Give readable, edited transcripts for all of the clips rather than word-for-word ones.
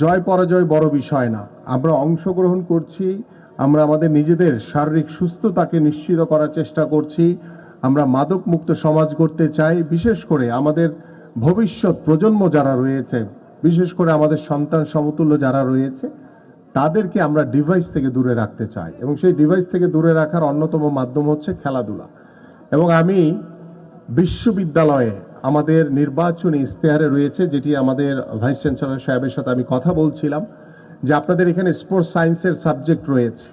জয় পরাজয় বড় বিষয় না। আমরা অংশগ্রহণ করছি, আমরা আমাদের নিজেদের শারীরিক সুস্থতাকে নিশ্চিত করার চেষ্টা করছি। আমরা মাদক মুক্ত সমাজ গড়তে চাই। বিশেষ করে আমাদের ভবিষ্যৎ প্রজন্ম যারা রয়েছে, বিশেষ করে আমাদের সন্তান সমতুল্য যারা রয়েছে, তাদেরকে আমরা ডিভাইস থেকে দূরে রাখতে চাই এবং সেই ডিভাইস থেকে দূরে রাখার অন্যতম মাধ্যম হচ্ছে খেলাধুলা। এবং আমি বিশ্ববিদ্যালয়ে আমাদের নির্বাচনী ইশতেহারে রয়েছে, যেটি আমাদের ভাইস চ্যান্সেলর সাহেবের সাথে আমি কথা বলছিলাম, যে আপনাদের এখানে স্পোর্টস সায়েন্সের সাবজেক্ট রয়েছে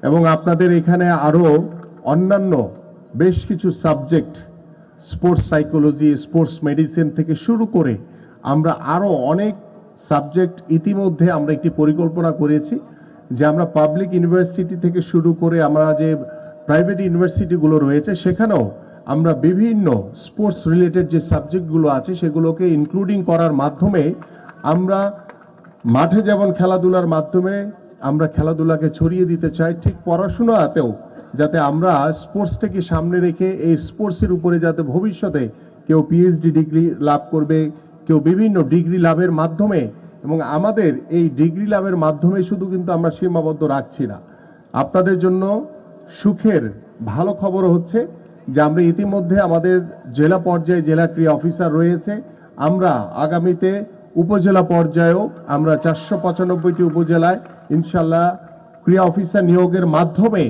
এবং আপনাদের এখানে আরও অন্যান্য বেশ কিছু subject, sports psychology, sports medicine থেকে শুরু করে আমরা আরও অনেক সাবজেক্ট ইতিমধ্যে আমরা একটি পরিকল্পনা করেছি, যে আমরা পাবলিক ইউনিভার্সিটি থেকে শুরু করে আমরা যে প্রাইভেট ইউনিভার্সিটিগুলো রয়েছে সেখানেও আমরা বিভিন্ন স্পোর্টস রিলেটেড যে সাবজেক্টগুলো আছে সেগুলোকে ইনক্লুডিং করার মাধ্যমে আমরা মাঠে যেমন খেলাধুলার মাধ্যমে আমরা খেলাধুলাকে ছড়িয়ে দিতে চাই, ঠিক পড়াশোনাতেও যাতে আমরা স্পোর্টসটাকে সামনে রেখে এই স্পোর্টসের উপরে যাতে ভবিষ্যতে কেউ পিএইচডি ডিগ্রি লাভ করবে, কেউ বিভিন্ন ডিগ্রি লাভের মাধ্যমে, এবং আমাদের এই ডিগ্রি লাভের মাধ্যমে শুধু কিন্তু আমরা সীমাবদ্ধ রাখছি না। আপনাদের জন্য সুখের ভালো খবর হচ্ছে যে আমরা ইতিমধ্যে আমাদের জেলা পর্যায়ে জেলা ক্রীড়া অফিসার রয়েছে। আমরা আগামীতে উপজেলা পর্যায়েও আমরা 495টি উপজেলায় ইনশাল্লাহ ক্রীড়া অফিসার নিয়োগের মাধ্যমে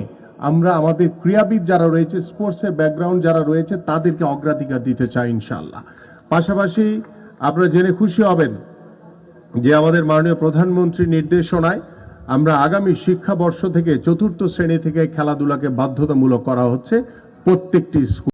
আমরা আমাদের ক্রীড়াবিদ যারা রয়েছে, স্পোর্টসের ব্যাকগ্রাউন্ড যারা রয়েছে, তাদেরকে অগ্রাধিকার দিতে চাই ইনশাল্লাহ। পাশাপাশি আপনারা জেনে খুশি হবেন যে আমাদের মাননীয় প্রধানমন্ত্রীর নির্দেশনায় আমরা আগামী শিক্ষাবর্ষ থেকে 4র্থ শ্রেণী থেকে খেলাধুলাকে বাধ্যতামূলক করা হচ্ছে প্রত্যেকটি স্কুল।